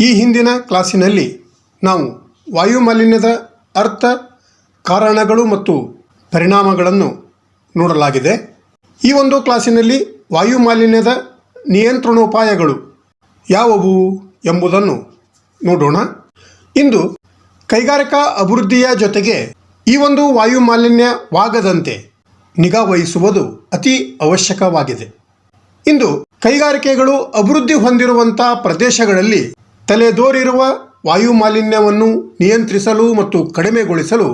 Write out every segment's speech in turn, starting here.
ಈ ಹಿಂದಿನ ಕ್ಲಾಸಿನಲ್ಲಿ ನಾವು ವಾಯುಮಾಲಿನ್ಯದ ಅರ್ಥ, ಕಾರಣಗಳು ಮತ್ತು ಪರಿಣಾಮಗಳನ್ನು ನೋಡಲಾಗಿದೆ. ಈ ಒಂದು ಕ್ಲಾಸಿನಲ್ಲಿ ವಾಯುಮಾಲಿನ್ಯದ ನಿಯಂತ್ರಣೋಪಾಯಗಳು ಯಾವುವು ಎಂಬುದನ್ನು ನೋಡೋಣ. ಇಂದು ಕೈಗಾರಿಕಾ ಅಭಿವೃದ್ಧಿಯ ಜೊತೆಗೆ ಈ ಒಂದು ವಾಯುಮಾಲಿನ್ಯವಾಗದಂತೆ ನಿಗಾ ವಹಿಸುವುದು ಅತಿ ಅವಶ್ಯಕವಾಗಿದೆ. ಇಂದು ಕೈಗಾರಿಕೆಗಳು ಅಭಿವೃದ್ಧಿ ಹೊಂದಿರುವಂಥ ಪ್ರದೇಶಗಳಲ್ಲಿ ತಲೆದೋರಿರುವ ವಾಯುಮಾಲಿನ್ಯವನ್ನು ನಿಯಂತ್ರಿಸಲು ಮತ್ತು ಕಡಿಮೆಗೊಳಿಸಲು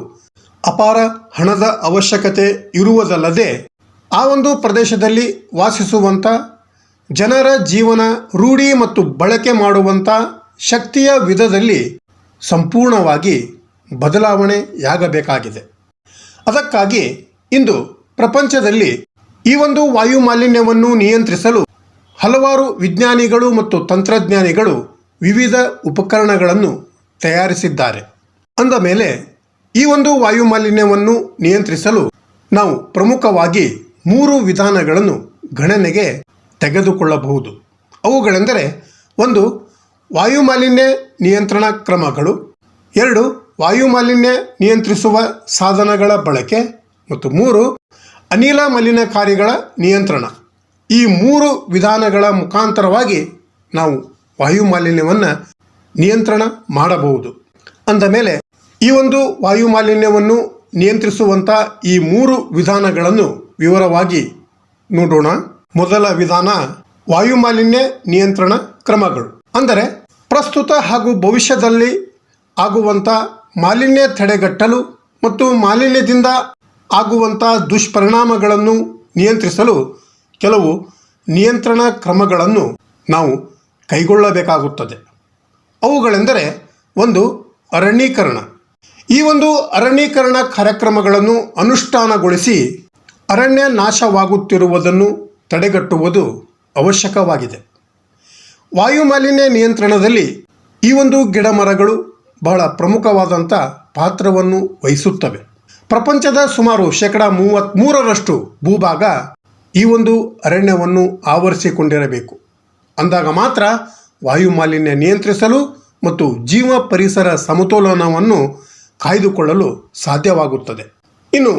ಅಪಾರ ಹಣದ ಅವಶ್ಯಕತೆ ಇರುವುದಲ್ಲದೆ ಆ ಒಂದು ಪ್ರದೇಶದಲ್ಲಿ ವಾಸಿಸುವಂಥ ಜನರ ಜೀವನ ರೂಢಿ ಮತ್ತು ಬಳಕೆ ಮಾಡುವಂಥ ಶಕ್ತಿಯ ವಿಧದಲ್ಲಿ ಸಂಪೂರ್ಣವಾಗಿ ಬದಲಾವಣೆಯಾಗಬೇಕಾಗಿದೆ. ಅದಕ್ಕಾಗಿ ಇಂದು ಪ್ರಪಂಚದಲ್ಲಿ ಈ ಒಂದು ವಾಯುಮಾಲಿನ್ಯವನ್ನು ನಿಯಂತ್ರಿಸಲು ಹಲವಾರು ವಿಜ್ಞಾನಿಗಳು ಮತ್ತು ತಂತ್ರಜ್ಞಾನಿಗಳು ವಿವಿಧ ಉಪಕರಣಗಳನ್ನು ತಯಾರಿಸಿದ್ದಾರೆ. ಅಂದ ಮೇಲೆ ಈ ಒಂದು ವಾಯುಮಾಲಿನ್ಯವನ್ನು ನಿಯಂತ್ರಿಸಲು ನಾವು ಪ್ರಮುಖವಾಗಿ 3 ವಿಧಾನಗಳನ್ನು ಗಣನೆಗೆ ತೆಗೆದುಕೊಳ್ಳಬಹುದು. ಅವುಗಳೆಂದರೆ 1. ವಾಯುಮಾಲಿನ್ಯ ನಿಯಂತ್ರಣ ಕ್ರಮಗಳು, 2. ವಾಯುಮಾಲಿನ್ಯ ನಿಯಂತ್ರಿಸುವ ಸಾಧನಗಳ ಬಳಕೆ ಮತ್ತು 3. ಅನಿಲ ಮಲಿನಕಾರಿಗಳ ನಿಯಂತ್ರಣ. ಈ 3 ವಿಧಾನಗಳ ಮುಖಾಂತರವಾಗಿ ನಾವು ವಾಯುಮಾಲಿನ್ಯವನ್ನು ನಿಯಂತ್ರಣ ಮಾಡಬಹುದು. ಅಂದ ಮೇಲೆ ಈ ಒಂದು ವಾಯುಮಾಲಿನ್ಯವನ್ನು ನಿಯಂತ್ರಿಸುವಂಥ ಈ 3 ವಿಧಾನಗಳನ್ನು ವಿವರವಾಗಿ ನೋಡೋಣ. ಮೊದಲ ವಿಧಾನ ವಾಯುಮಾಲಿನ್ಯ ನಿಯಂತ್ರಣ ಕ್ರಮಗಳು. ಅಂದರೆ ಪ್ರಸ್ತುತ ಹಾಗೂ ಭವಿಷ್ಯದಲ್ಲಿ ಆಗುವಂಥ ಮಾಲಿನ್ಯ ತಡೆಗಟ್ಟಲು ಮತ್ತು ಮಾಲಿನ್ಯದಿಂದ ಆಗುವಂಥ ದುಷ್ಪರಿಣಾಮಗಳನ್ನು ನಿಯಂತ್ರಿಸಲು ಕೆಲವು ನಿಯಂತ್ರಣ ಕ್ರಮಗಳನ್ನು ನಾವು ಕೈಗೊಳ್ಳಬೇಕಾಗುತ್ತದೆ. ಅವುಗಳೆಂದರೆ 1. ಅರಣ್ಯೀಕರಣ. ಈ ಒಂದು ಅರಣ್ಯೀಕರಣ ಕಾರ್ಯಕ್ರಮಗಳನ್ನು ಅನುಷ್ಠಾನಗೊಳಿಸಿ ಅರಣ್ಯ ನಾಶವಾಗುತ್ತಿರುವುದನ್ನು ತಡೆಗಟ್ಟುವುದು ಅವಶ್ಯಕವಾಗಿದೆ. ವಾಯುಮಾಲಿನ್ಯ ನಿಯಂತ್ರಣದಲ್ಲಿ ಈ ಒಂದು ಗಿಡಮರಗಳು ಬಹಳ ಪ್ರಮುಖವಾದಂಥ ಪಾತ್ರವನ್ನು ವಹಿಸುತ್ತವೆ. ಪ್ರಪಂಚದ ಸುಮಾರು 33% ಭೂಭಾಗ ಈ ಒಂದು ಅರಣ್ಯವನ್ನು ಆವರಿಸಿಕೊಂಡಿರಬೇಕು. ಅಂದಾಗ ಮಾತ್ರ ವಾಯುಮಾಲಿನ್ಯ ನಿಯಂತ್ರಿಸಲು ಮತ್ತು ಜೀವ ಪರಿಸರ ಸಮತೋಲನವನ್ನು ಕಾಯ್ದುಕೊಳ್ಳಲು ಸಾಧ್ಯವಾಗುತ್ತದೆ. ಇನ್ನು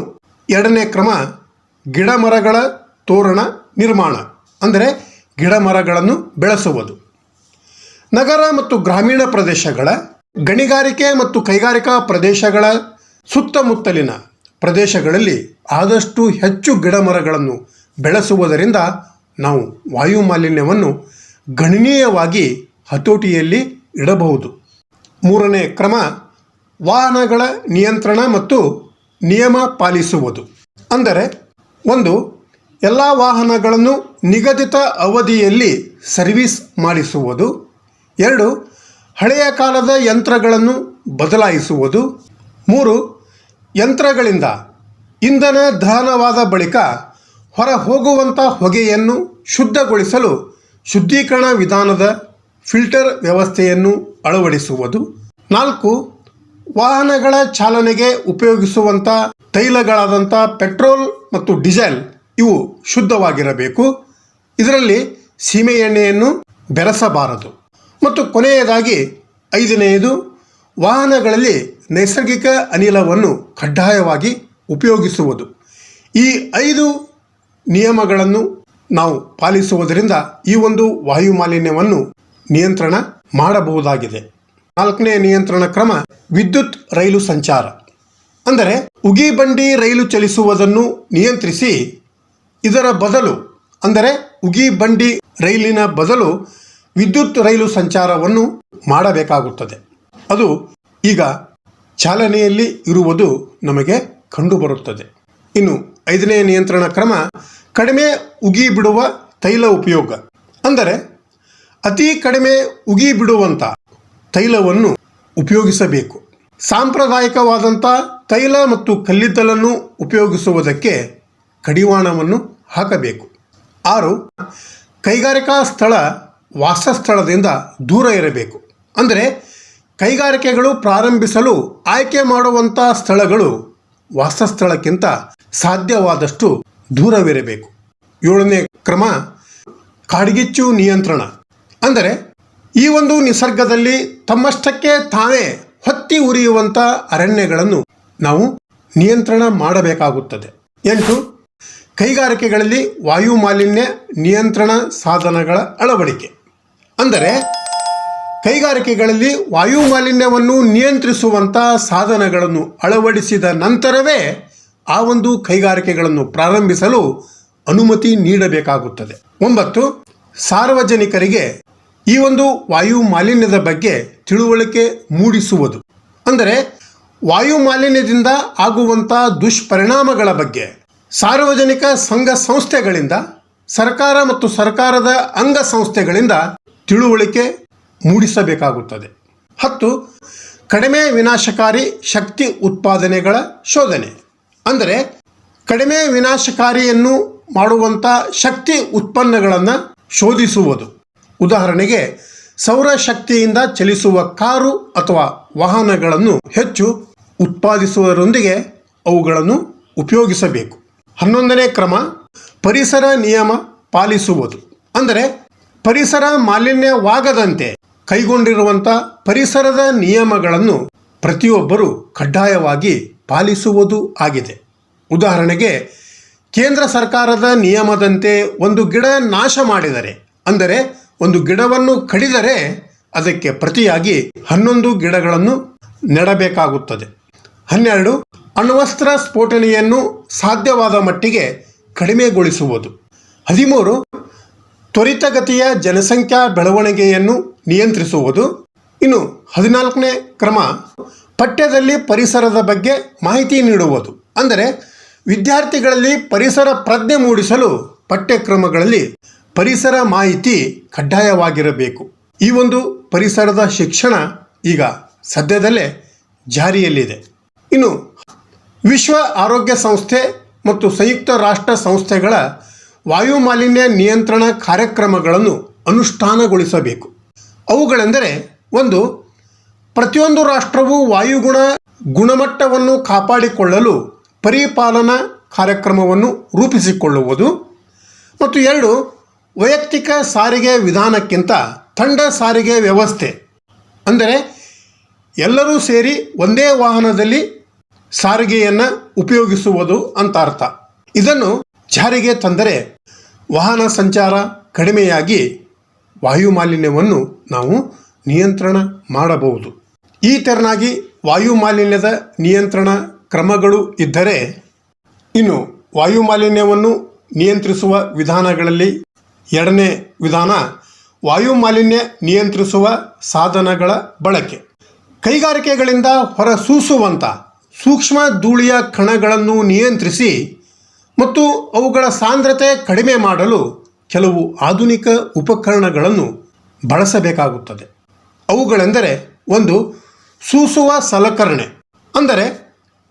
2ನೇ ಕ್ರಮ ಗಿಡಮರಗಳ ತೋರಣ ನಿರ್ಮಾಣ. ಅಂದರೆ ಗಿಡಮರಗಳನ್ನು ಬೆಳೆಸುವುದು. ನಗರ ಮತ್ತು ಗ್ರಾಮೀಣ ಪ್ರದೇಶಗಳ ಗಣಿಗಾರಿಕೆ ಮತ್ತು ಕೈಗಾರಿಕಾ ಪ್ರದೇಶಗಳ ಸುತ್ತಮುತ್ತಲಿನ ಪ್ರದೇಶಗಳಲ್ಲಿ ಆದಷ್ಟು ಹೆಚ್ಚು ಗಿಡಮರಗಳನ್ನು ಬೆಳೆಸುವುದರಿಂದ ನಾವು ವಾಯುಮಾಲಿನ್ಯವನ್ನು ಗಣನೀಯವಾಗಿ ಹತೋಟಿಯಲ್ಲಿ ಇಡಬಹುದು. 3ನೇ ಕ್ರಮ ವಾಹನಗಳ ನಿಯಂತ್ರಣ ಮತ್ತು ನಿಯಮ ಪಾಲಿಸುವುದು. ಅಂದರೆ 1. ಎಲ್ಲ ವಾಹನಗಳನ್ನು ನಿಗದಿತ ಅವಧಿಯಲ್ಲಿ ಸರ್ವಿಸ್ ಮಾಡಿಸುವುದು. 2. ಹಳೆಯ ಕಾಲದ ಯಂತ್ರಗಳನ್ನು ಬದಲಾಯಿಸುವುದು. 3. ಯಂತ್ರಗಳಿಂದ ಇಂಧನ ದಹನವಾದ ಬಳಿಕ ಹೊರ ಹೋಗುವಂಥ ಹೊಗೆಯನ್ನು ಶುದ್ಧಗೊಳಿಸಲು ಶುದ್ಧೀಕರಣ ವಿಧಾನದ ಫಿಲ್ಟರ್ ವ್ಯವಸ್ಥೆಯನ್ನು ಅಳವಡಿಸುವುದು. 4. ವಾಹನಗಳ ಚಾಲನೆಗೆ ಉಪಯೋಗಿಸುವಂಥ ತೈಲಗಳಾದಂಥ ಪೆಟ್ರೋಲ್ ಮತ್ತು ಡೀಸೆಲ್ ಇವು ಶುದ್ಧವಾಗಿರಬೇಕು. ಇದರಲ್ಲಿ ಸೀಮೆ ಎಣ್ಣೆಯನ್ನು ಬೆರೆಸಬಾರದು. ಮತ್ತು ಕೊನೆಯದಾಗಿ 5ನೇದು ವಾಹನಗಳಲ್ಲಿ ನೈಸರ್ಗಿಕ ಅನಿಲವನ್ನು ಕಡ್ಡಾಯವಾಗಿ ಉಪಯೋಗಿಸುವುದು. ಈ 5 ನಿಯಮಗಳನ್ನು ನಾವು ಪಾಲಿಸುವುದರಿಂದ ಈ ಒಂದು ವಾಯುಮಾಲಿನ್ಯವನ್ನು ನಿಯಂತ್ರಣ ಮಾಡಬಹುದಾಗಿದೆ. 4ನೇ ನಿಯಂತ್ರಣ ಕ್ರಮ ವಿದ್ಯುತ್ ರೈಲು ಸಂಚಾರ. ಅಂದರೆ ಉಗಿಬಂಡಿ ರೈಲು ಚಲಿಸುವುದನ್ನು ನಿಯಂತ್ರಿಸಿ ಇದರ ಬದಲು, ಅಂದರೆ ಉಗಿಬಂಡಿ ರೈಲಿನ ಬದಲು ವಿದ್ಯುತ್ ರೈಲು ಸಂಚಾರವನ್ನು ಮಾಡಬೇಕಾಗುತ್ತದೆ. ಅದು ಈಗ ಚಾಲನೆಯಲ್ಲಿ ಇರುವುದು ನಮಗೆ ಕಂಡುಬರುತ್ತದೆ. ಇನ್ನು 5ನೇ ನಿಯಂತ್ರಣ ಕ್ರಮ ಕಡಿಮೆ ಉಗಿ ಬಿಡುವ ತೈಲ ಉಪಯೋಗ. ಅಂದರೆ ಅತಿ ಕಡಿಮೆ ಉಗಿ ಬಿಡುವಂಥ ತೈಲವನ್ನು ಉಪಯೋಗಿಸಬೇಕು. ಸಾಂಪ್ರದಾಯಿಕವಾದಂಥ ತೈಲ ಮತ್ತು ಕಲ್ಲಿದ್ದಲನ್ನು ಉಪಯೋಗಿಸುವುದಕ್ಕೆ ಕಡಿವಾಣವನ್ನು ಹಾಕಬೇಕು. 6. ಕೈಗಾರಿಕಾ ಸ್ಥಳ ವಾಸಸ್ಥಳದಿಂದ ದೂರ ಇರಬೇಕು. ಅಂದರೆ ಕೈಗಾರಿಕೆಗಳು ಪ್ರಾರಂಭಿಸಲು ಆಯ್ಕೆ ಮಾಡುವಂಥ ಸ್ಥಳಗಳು ವಾಸಸ್ಥಳಕ್ಕಿಂತ ಸಾಧ್ಯವಾದಷ್ಟು ದೂರವಿರಬೇಕು. 7ನೇ ಕ್ರಮ ಕಾಡ್ಗಿಚ್ಚು ನಿಯಂತ್ರಣ. ಅಂದರೆ ಈ ಒಂದು ನಿಸರ್ಗದಲ್ಲಿ ತಮ್ಮಷ್ಟಕ್ಕೆ ತಾವೇ ಹೊತ್ತಿ ಉರಿಯುವಂಥ ಅರಣ್ಯಗಳನ್ನು ನಾವು ನಿಯಂತ್ರಣ ಮಾಡಬೇಕಾಗುತ್ತದೆ. 8. ಕೈಗಾರಿಕೆಗಳಲ್ಲಿ ವಾಯು ಮಾಲಿನ್ಯ ನಿಯಂತ್ರಣ ಸಾಧನಗಳ ಅಳವಡಿಕೆ. ಅಂದರೆ ಕೈಗಾರಿಕೆಗಳಲ್ಲಿ ವಾಯು ಮಾಲಿನ್ಯವನ್ನು ನಿಯಂತ್ರಿಸುವಂಥ ಸಾಧನಗಳನ್ನು ಅಳವಡಿಸಿದ ನಂತರವೇ ಆ ಒಂದು ಕೈಗಾರಿಕೆಗಳನ್ನು ಪ್ರಾರಂಭಿಸಲು ಅನುಮತಿ ನೀಡಬೇಕಾಗುತ್ತದೆ. 9. ಸಾರ್ವಜನಿಕರಿಗೆ ಈ ಒಂದು ವಾಯು ಮಾಲಿನ್ಯದ ಬಗ್ಗೆ ತಿಳುವಳಿಕೆ ಮೂಡಿಸುವುದು. ಅಂದರೆ ವಾಯು ಮಾಲಿನ್ಯದಿಂದ ಆಗುವಂಥ ದುಷ್ಪರಿಣಾಮಗಳ ಬಗ್ಗೆ ಸಾರ್ವಜನಿಕ ಸಂಘ ಸಂಸ್ಥೆಗಳಿಂದ, ಸರ್ಕಾರ ಮತ್ತು ಸರ್ಕಾರದ ಅಂಗಸಂಸ್ಥೆಗಳಿಂದ ತಿಳುವಳಿಕೆ ಮೂಡಿಸಬೇಕಾಗುತ್ತದೆ. 10. ಕಡಿಮೆ ವಿನಾಶಕಾರಿ ಶಕ್ತಿ ಉತ್ಪಾದನೆಗಳ ಶೋಧನೆ. ಅಂದರೆ ಕಡಿಮೆ ವಿನಾಶಕಾರಿಯನ್ನು ಮಾಡುವಂಥ ಶಕ್ತಿ ಉತ್ಪನ್ನಗಳನ್ನು ಶೋಧಿಸುವುದು. ಉದಾಹರಣೆಗೆ ಸೌರಶಕ್ತಿಯಿಂದ ಚಲಿಸುವ ಕಾರು ಅಥವಾ ವಾಹನಗಳನ್ನು ಹೆಚ್ಚು ಉತ್ಪಾದಿಸುವುದರೊಂದಿಗೆ ಅವುಗಳನ್ನು ಉಪಯೋಗಿಸಬೇಕು. 11ನೇ ಕ್ರಮ ಪರಿಸರ ನಿಯಮ ಪಾಲಿಸುವುದು. ಅಂದರೆ ಪರಿಸರ ಮಾಲಿನ್ಯವಾಗದಂತೆ ಕೈಗೊಂಡಿರುವಂಥ ಪರಿಸರದ ನಿಯಮಗಳನ್ನು ಪ್ರತಿಯೊಬ್ಬರೂ ಕಡ್ಡಾಯವಾಗಿ ಪಾಲಿಸುವುದು ಆಗಿದೆ. ಉದಾಹರಣೆಗೆ ಕೇಂದ್ರ ಸರ್ಕಾರದ ನಿಯಮದಂತೆ ಒಂದು ಗಿಡ ನಾಶ ಮಾಡಿದರೆ, ಅಂದರೆ ಒಂದು ಗಿಡವನ್ನು ಕಡಿದರೆ ಅದಕ್ಕೆ ಪ್ರತಿಯಾಗಿ 11 ಗಿಡಗಳನ್ನು ನೆಡಬೇಕಾಗುತ್ತದೆ. 12. ಅಣ್ವಸ್ತ್ರ ಸ್ಫೋಟನೆಯನ್ನು ಸಾಧ್ಯವಾದ ಮಟ್ಟಿಗೆ ಕಡಿಮೆಗೊಳಿಸುವುದು. 13. ತ್ವರಿತಗತಿಯ ಜನಸಂಖ್ಯಾ ಬೆಳವಣಿಗೆಯನ್ನು ನಿಯಂತ್ರಿಸುವುದು. ಇನ್ನು 14ನೇ ಕ್ರಮ ಪಠ್ಯದಲ್ಲಿ ಪರಿಸರದ ಬಗ್ಗೆ ಮಾಹಿತಿ ನೀಡುವುದು. ಅಂದರೆ ವಿದ್ಯಾರ್ಥಿಗಳಲ್ಲಿ ಪರಿಸರ ಪ್ರಜ್ಞೆ ಮೂಡಿಸಲು ಪಠ್ಯಕ್ರಮಗಳಲ್ಲಿ ಪರಿಸರ ಮಾಹಿತಿ ಕಡ್ಡಾಯವಾಗಿರಬೇಕು. ಈ ಒಂದು ಪರಿಸರದ ಶಿಕ್ಷಣ ಈಗ ಸದ್ಯದಲ್ಲೇ ಜಾರಿಯಲ್ಲಿದೆ. ಇನ್ನು ವಿಶ್ವ ಆರೋಗ್ಯ ಸಂಸ್ಥೆ ಮತ್ತು ಸಂಯುಕ್ತ ರಾಷ್ಟ್ರ ಸಂಸ್ಥೆಗಳ ವಾಯು ಮಾಲಿನ್ಯ ನಿಯಂತ್ರಣ ಕಾರ್ಯಕ್ರಮಗಳನ್ನು ಅನುಷ್ಠಾನಗೊಳಿಸಬೇಕು. ಅವುಗಳೆಂದರೆ 1. ಪ್ರತಿಯೊಂದು ರಾಷ್ಟ್ರವು ಗುಣಮಟ್ಟವನ್ನು ಕಾಪಾಡಿಕೊಳ್ಳಲು ಪರಿಪಾಲನಾ ಕಾರ್ಯಕ್ರಮವನ್ನು ರೂಪಿಸಿಕೊಳ್ಳುವುದು. ಮತ್ತು 2. ವೈಯಕ್ತಿಕ ಸಾರಿಗೆ ವಿಧಾನಕ್ಕಿಂತ ತಂಡ ಸಾರಿಗೆ ವ್ಯವಸ್ಥೆ. ಅಂದರೆ ಎಲ್ಲರೂ ಸೇರಿ ಒಂದೇ ವಾಹನದಲ್ಲಿ ಸಾರಿಗೆಯನ್ನು ಉಪಯೋಗಿಸುವುದು ಅಂತ ಅರ್ಥ. ಇದನ್ನು ಜಾರಿಗೆ ತಂದರೆ ವಾಹನ ಸಂಚಾರ ಕಡಿಮೆಯಾಗಿ ವಾಯು ಮಾಲಿನ್ಯವನ್ನು ನಾವು ನಿಯಂತ್ರಣ ಮಾಡಬಹುದು. ಈ ತೆರನಾಗಿ ವಾಯು ಮಾಲಿನ್ಯದ ನಿಯಂತ್ರಣ ಕ್ರಮಗಳು ಇದ್ದರೆ, ಇನ್ನು ವಾಯು ಮಾಲಿನ್ಯವನ್ನು ನಿಯಂತ್ರಿಸುವ ವಿಧಾನಗಳಲ್ಲಿ 2ನೇ ವಿಧಾನ ವಾಯು ಮಾಲಿನ್ಯ ನಿಯಂತ್ರಿಸುವ ಸಾಧನಗಳ ಬಳಕೆ. ಕೈಗಾರಿಕೆಗಳಿಂದ ಹೊರಸೂಸುವಂಥ ಸೂಕ್ಷ್ಮ ಧೂಳಿಯ ಕಣಗಳನ್ನು ನಿಯಂತ್ರಿಸಿ ಮತ್ತು ಅವುಗಳ ಸಾಂದ್ರತೆ ಕಡಿಮೆ ಮಾಡಲು ಕೆಲವು ಆಧುನಿಕ ಉಪಕರಣಗಳನ್ನು ಬಳಸಬೇಕಾಗುತ್ತದೆ. ಅವುಗಳೆಂದರೆ 1. ಸೂಸುವ ಸಲಕರಣೆ. ಅಂದರೆ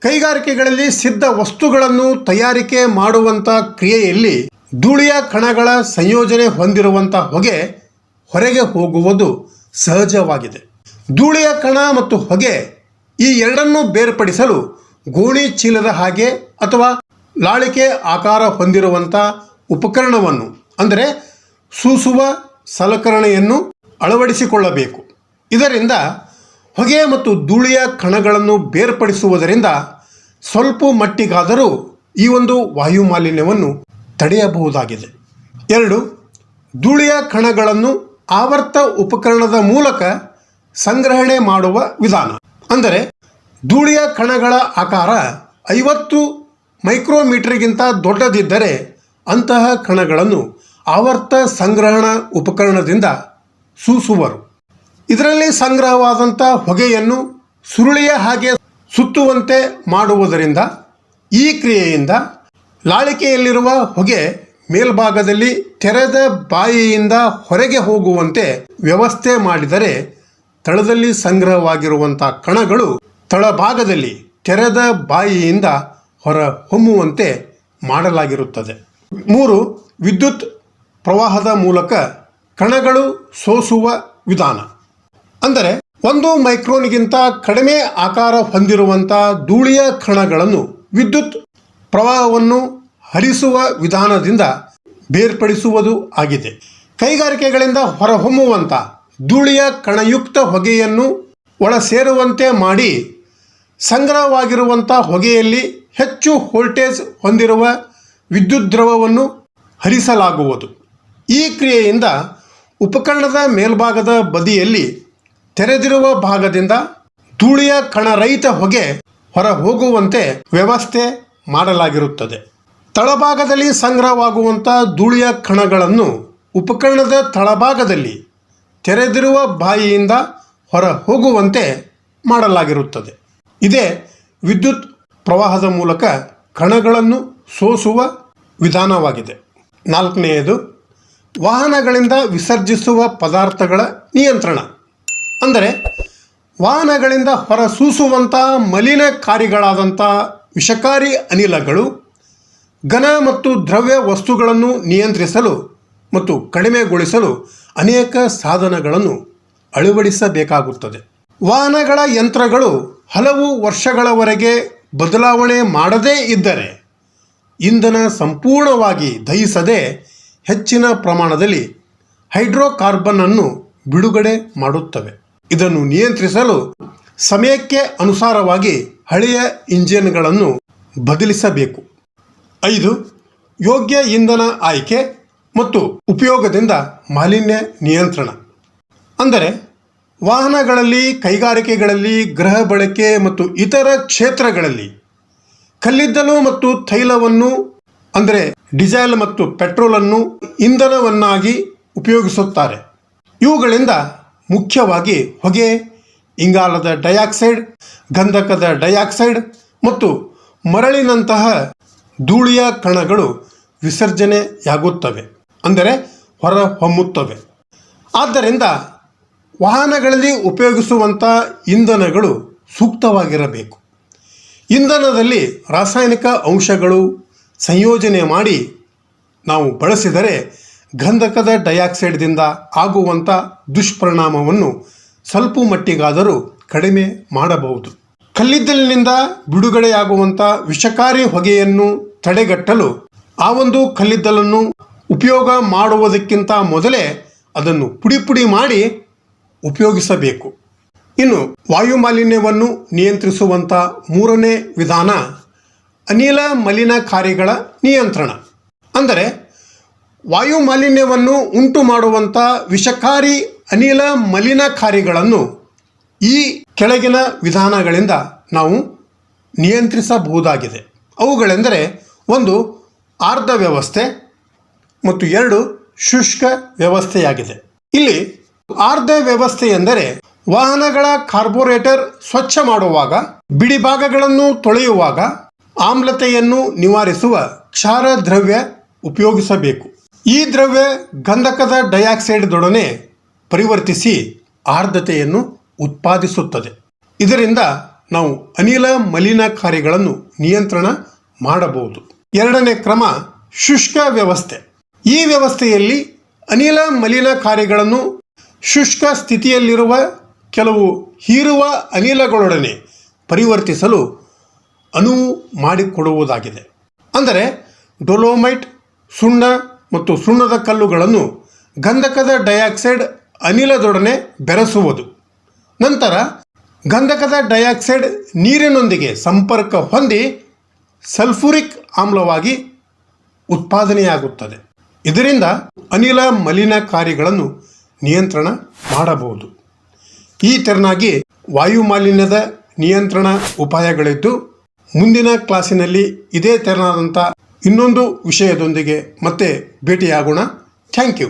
ಕೈಗಾರಿಕೆಗಳಲ್ಲಿ ಸಿದ್ಧ ವಸ್ತುಗಳನ್ನು ತಯಾರಿಕೆ ಮಾಡುವಂಥ ಕ್ರಿಯೆಯಲ್ಲಿ ಧೂಳಿಯ ಕಣಗಳ ಸಂಯೋಜನೆ ಹೊಂದಿರುವಂಥ ಹೊಗೆ ಹೊರಗೆ ಹೋಗುವುದು ಸಹಜವಾಗಿದೆ. ಧೂಳಿಯ ಕಣ ಮತ್ತು ಹೊಗೆ ಈ ಎರಡನ್ನೂ ಬೇರ್ಪಡಿಸಲು ಗೋಣಿ ಚೀಲದ ಹಾಗೆ ಅಥವಾ ಲಾಳಿಕೆ ಆಕಾರ ಹೊಂದಿರುವಂಥ ಉಪಕರಣವನ್ನು, ಅಂದರೆ ಸೂಸುವ ಸಲಕರಣೆಯನ್ನು ಅಳವಡಿಸಿಕೊಳ್ಳಬೇಕು. ಇದರಿಂದ ಹೊಗೆ ಮತ್ತು ಧೂಳಿಯ ಕಣಗಳನ್ನು ಬೇರ್ಪಡಿಸುವುದರಿಂದ ಸ್ವಲ್ಪ ಮಟ್ಟಿಗಾದರೂ ಈ ಒಂದು ವಾಯು ಮಾಲಿನ್ಯವನ್ನು ತಡೆಯಬಹುದಾಗಿದೆ. 2. ಧೂಳಿಯ ಕಣಗಳನ್ನು ಆವರ್ತ ಉಪಕರಣದ ಮೂಲಕ ಸಂಗ್ರಹಣೆ ಮಾಡುವ ವಿಧಾನ. ಅಂದರೆ ಧೂಳಿಯ ಕಣಗಳ ಆಕಾರ 50 ಮೈಕ್ರೋಮೀಟರ್ಗಿಂತ ದೊಡ್ಡದಿದ್ದರೆ ಅಂತಹ ಕಣಗಳನ್ನು ಆವರ್ತ ಸಂಗ್ರಹಣಾ ಉಪಕರಣದಿಂದ ಸೂಸುವರು. ಇದರಲ್ಲಿ ಸಂಗ್ರಹವಾದಂಥ ಹೊಗೆಯನ್ನು ಸುರುಳಿಯ ಹಾಗೆ ಸುತ್ತುವಂತೆ ಮಾಡುವುದರಿಂದ ಈ ಕ್ರಿಯೆಯಿಂದ ಲಾಳಿಕೆಯಲ್ಲಿರುವ ಹೊಗೆ ಮೇಲ್ಭಾಗದಲ್ಲಿ ತೆರೆದ ಬಾಯಿಯಿಂದ ಹೊರಗೆ ಹೋಗುವಂತೆ ವ್ಯವಸ್ಥೆ ಮಾಡಿದರೆ ತಳದಲ್ಲಿ ಸಂಗ್ರಹವಾಗಿರುವಂಥ ಕಣಗಳು ತಳಭಾಗದಲ್ಲಿ ತೆರೆದ ಬಾಯಿಯಿಂದ ಹೊರ ಹೊಮ್ಮುವಂತೆ ಮಾಡಲಾಗಿರುತ್ತದೆ. 3. ವಿದ್ಯುತ್ ಪ್ರವಾಹದ ಮೂಲಕ ಕಣಗಳು ಸೋಸುವ ವಿಧಾನ. ಅಂದರೆ 1 ಮೈಕ್ರೋನ್ಗಿಂತ ಕಡಿಮೆ ಆಕಾರ ಹೊಂದಿರುವಂಥ ಧೂಳಿಯ ಕಣಗಳನ್ನು ವಿದ್ಯುತ್ ಪ್ರವಾಹವನ್ನು ಹರಿಸುವ ವಿಧಾನದಿಂದ ಬೇರ್ಪಡಿಸುವುದು ಆಗಿದೆ. ಕೈಗಾರಿಕೆಗಳಿಂದ ಹೊರಹೊಮ್ಮುವಂಥ ಧೂಳಿಯ ಕಣಯುಕ್ತ ಹೊಗೆಯನ್ನು ಒಳ ಸೇರುವಂತೆ ಮಾಡಿ ಸಂಗ್ರಹವಾಗಿರುವಂಥ ಹೊಗೆಯಲ್ಲಿ ಹೆಚ್ಚು ವೋಲ್ಟೇಜ್ ಹೊಂದಿರುವ ವಿದ್ಯುತ್ ದ್ರವವನ್ನು ಹರಿಸಲಾಗುವುದು. ಈ ಕ್ರಿಯೆಯಿಂದ ಉಪಕರಣದ ಮೇಲ್ಭಾಗದ ಬದಿಯಲ್ಲಿ ತೆರೆದಿರುವ ಭಾಗದಿಂದ ಧೂಳಿಯ ಕಣರಹಿತ ಹೊಗೆ ಹೊರ ಹೋಗುವಂತೆ ವ್ಯವಸ್ಥೆ ಮಾಡಲಾಗಿರುತ್ತದೆ. ತಳಭಾಗದಲ್ಲಿ ಸಂಗ್ರಹವಾಗುವಂಥ ಧೂಳಿಯ ಕಣಗಳನ್ನು ಉಪಕರಣದ ತಳಭಾಗದಲ್ಲಿ ತೆರೆದಿರುವ ಬಾಯಿಯಿಂದ ಹೊರ ಹೋಗುವಂತೆ ಮಾಡಲಾಗಿರುತ್ತದೆ. ಇದೇ ವಿದ್ಯುತ್ ಪ್ರವಾಹದ ಮೂಲಕ ಕಣಗಳನ್ನು ಸೋಸುವ ವಿಧಾನವಾಗಿದೆ. 4ನೇಯದು ವಾಹನಗಳಿಂದ ವಿಸರ್ಜಿಸುವ ಪದಾರ್ಥಗಳ ನಿಯಂತ್ರಣ. ಅಂದರೆ ವಾಹನಗಳಿಂದ ಹೊರಸೂಸುವಂಥ ಮಲಿನಕಾರಿಗಳಾದಂಥ ವಿಷಕಾರಿ ಅನಿಲಗಳು ಘನ ಮತ್ತು ದ್ರವ್ಯ ವಸ್ತುಗಳನ್ನು ನಿಯಂತ್ರಿಸಲು ಮತ್ತು ಕಡಿಮೆಗೊಳಿಸಲು ಅನೇಕ ಸಾಧನಗಳನ್ನು ಅಳವಡಿಸಬೇಕಾಗುತ್ತದೆ. ವಾಹನಗಳ ಯಂತ್ರಗಳು ಹಲವು ವರ್ಷಗಳವರೆಗೆ ಬದಲಾವಣೆ ಮಾಡದೇ ಇದ್ದರೆ ಇಂಧನ ಸಂಪೂರ್ಣವಾಗಿ ದಹಿಸದೆ ಹೆಚ್ಚಿನ ಪ್ರಮಾಣದಲ್ಲಿ ಹೈಡ್ರೋಕಾರ್ಬನ್ ಅನ್ನು ಬಿಡುಗಡೆ ಮಾಡುತ್ತವೆ. ಇದನ್ನು ನಿಯಂತ್ರಿಸಲು ಸಮಯಕ್ಕೆ ಅನುಸಾರವಾಗಿ ಹಳೆಯ ಇಂಜಿನ್ಗಳನ್ನು ಬದಲಿಸಬೇಕು. 5. ಯೋಗ್ಯ ಇಂಧನ ಆಯ್ಕೆ ಮತ್ತು ಉಪಯೋಗದಿಂದ ಮಾಲಿನ್ಯ ನಿಯಂತ್ರಣ. ಅಂದರೆ ವಾಹನಗಳಲ್ಲಿ, ಕೈಗಾರಿಕೆಗಳಲ್ಲಿ, ಗೃಹ ಬಳಕೆ ಮತ್ತು ಇತರ ಕ್ಷೇತ್ರಗಳಲ್ಲಿ ಕಲ್ಲಿದ್ದಲು ಮತ್ತು ತೈಲವನ್ನು ಅಂದರೆ ಡೀಸೆಲ್ ಮತ್ತು ಪೆಟ್ರೋಲನ್ನು ಇಂಧನವನ್ನಾಗಿ ಉಪಯೋಗಿಸುತ್ತಾರೆ. ಇವುಗಳಿಂದ ಮುಖ್ಯವಾಗಿ ಹೊಗೆ, ಇಂಗಾಲದ ಡೈಆಕ್ಸೈಡ್, ಗಂಧಕದ ಡೈಆಕ್ಸೈಡ್ ಮತ್ತು ಮರಳಿನಂತಹ ಧೂಳಿಯ ಕಣಗಳು ವಿಸರ್ಜನೆಯಾಗುತ್ತವೆ, ಅಂದರೆ ಹೊರಹೊಮ್ಮುತ್ತವೆ. ಆದ್ದರಿಂದ ವಾಹನಗಳಲ್ಲಿ ಉಪಯೋಗಿಸುವಂಥ ಇಂಧನಗಳು ಸೂಕ್ತವಾಗಿರಬೇಕು. ಇಂಧನದಲ್ಲಿ ರಾಸಾಯನಿಕ ಅಂಶಗಳು ಸಂಯೋಜನೆ ಮಾಡಿ ನಾವು ಬಳಸಿದರೆ ಗಂಧಕದ ಡೈಆಕ್ಸೈಡ್ದಿಂದ ಆಗುವಂಥ ದುಷ್ಪರಿಣಾಮವನ್ನು ಸ್ವಲ್ಪ ಮಟ್ಟಿಗಾದರೂ ಕಡಿಮೆ ಮಾಡಬಹುದು. ಕಲ್ಲಿದ್ದಲಿನಿಂದ ಬಿಡುಗಡೆಯಾಗುವಂಥ ವಿಷಕಾರಿ ಹೊಗೆಯನ್ನು ತಡೆಗಟ್ಟಲು ಆ ಒಂದು ಕಲ್ಲಿದ್ದಲನ್ನು ಉಪಯೋಗ ಮಾಡುವುದಕ್ಕಿಂತ ಮೊದಲೇ ಅದನ್ನು ಪುಡಿ ಮಾಡಿ ಉಪಯೋಗಿಸಬೇಕು. ಇನ್ನು ವಾಯುಮಾಲಿನ್ಯವನ್ನು ನಿಯಂತ್ರಿಸುವಂಥ 3ನೇ ವಿಧಾನ ಅನಿಲ ಮಲಿನಕಾರಿಗಳ ನಿಯಂತ್ರಣ. ಅಂದರೆ ವಾಯುಮಾಲಿನ್ಯವನ್ನು ಉಂಟು ಮಾಡುವಂಥ ವಿಷಕಾರಿ ಅನಿಲ ಮಲಿನಕಾರಿಗಳನ್ನು ಈ ಕೆಳಗಿನ ವಿಧಾನಗಳಿಂದ ನಾವು ನಿಯಂತ್ರಿಸಬಹುದಾಗಿದೆ. ಅವುಗಳೆಂದರೆ 1. ಆರ್ದ್ರ ವ್ಯವಸ್ಥೆ ಮತ್ತು 2. ಶುಷ್ಕ ವ್ಯವಸ್ಥೆಯಾಗಿದೆ. ಇಲ್ಲಿ ಆರ್ದ್ರ ವ್ಯವಸ್ಥೆ ಎಂದರೆ ವಾಹನಗಳ ಕಾರ್ಬೋರೇಟರ್ ಸ್ವಚ್ಛ ಮಾಡುವಾಗ, ಬಿಡಿ ಭಾಗಗಳನ್ನು ತೊಳೆಯುವಾಗ ಆಮ್ಲತೆಯನ್ನು ನಿವಾರಿಸುವ ಕ್ಷಾರ ದ್ರವ್ಯ ಉಪಯೋಗಿಸಬೇಕು. ಈ ದ್ರವ್ಯ ಗಂಧಕದ ಡೈಆಕ್ಸೈಡ್ದೊಡನೆ ಪರಿವರ್ತಿಸಿ ಆರ್ದ್ರತೆಯನ್ನು ಉತ್ಪಾದಿಸುತ್ತದೆ. ಇದರಿಂದ ನಾವು ಅನಿಲ ಮಲಿನಕಾರಿಗಳನ್ನು ನಿಯಂತ್ರಣ ಮಾಡಬಹುದು. 2ನೇ ಕ್ರಮ ಶುಷ್ಕ ವ್ಯವಸ್ಥೆ. ಈ ವ್ಯವಸ್ಥೆಯಲ್ಲಿ ಅನಿಲ ಮಲಿನಕಾರಿಗಳನ್ನು ಶುಷ್ಕ ಸ್ಥಿತಿಯಲ್ಲಿರುವ ಕೆಲವು ಹೀರುವ ಅನಿಲಗಳೊಡನೆ ಪರಿವರ್ತಿಸಲು ಅನುವು ಮಾಡಿಕೊಡುವುದಾಗಿದೆ. ಅಂದರೆ ಡೊಲೊಮೈಟ್, ಸುಣ್ಣ ಮತ್ತು ಸುಣ್ಣದ ಕಲ್ಲುಗಳನ್ನು ಗಂಧಕದ ಡೈಆಕ್ಸೈಡ್ ಅನಿಲದೊಡನೆ ಬೆರೆಸುವುದು. ನಂತರ ಗಂಧಕದ ಡೈಆಕ್ಸೈಡ್ ನೀರಿನೊಂದಿಗೆ ಸಂಪರ್ಕ ಹೊಂದಿ ಸಲ್ಫ್ಯೂರಿಕ್ ಆಮ್ಲವಾಗಿ ಉತ್ಪಾದನೆಯಾಗುತ್ತದೆ. ಇದರಿಂದ ಅನಿಲ ಮಲಿನಕಾರಿಗಳನ್ನು ನಿಯಂತ್ರಣ ಮಾಡಬಹುದು. ಈ ತೆರನಾಗಿ ವಾಯುಮಾಲಿನ್ಯದ ನಿಯಂತ್ರಣ ಉಪಾಯಗಳಿದ್ದು, ಮುಂದಿನ ಕ್ಲಾಸಿನಲ್ಲಿ ಇದೇ ತೆರನಾದಂಥ ಇನ್ನೊಂದು ವಿಷಯದೊಂದಿಗೆ ಮತ್ತೆ ಭೇಟಿಯಾಗೋಣ. Thank you.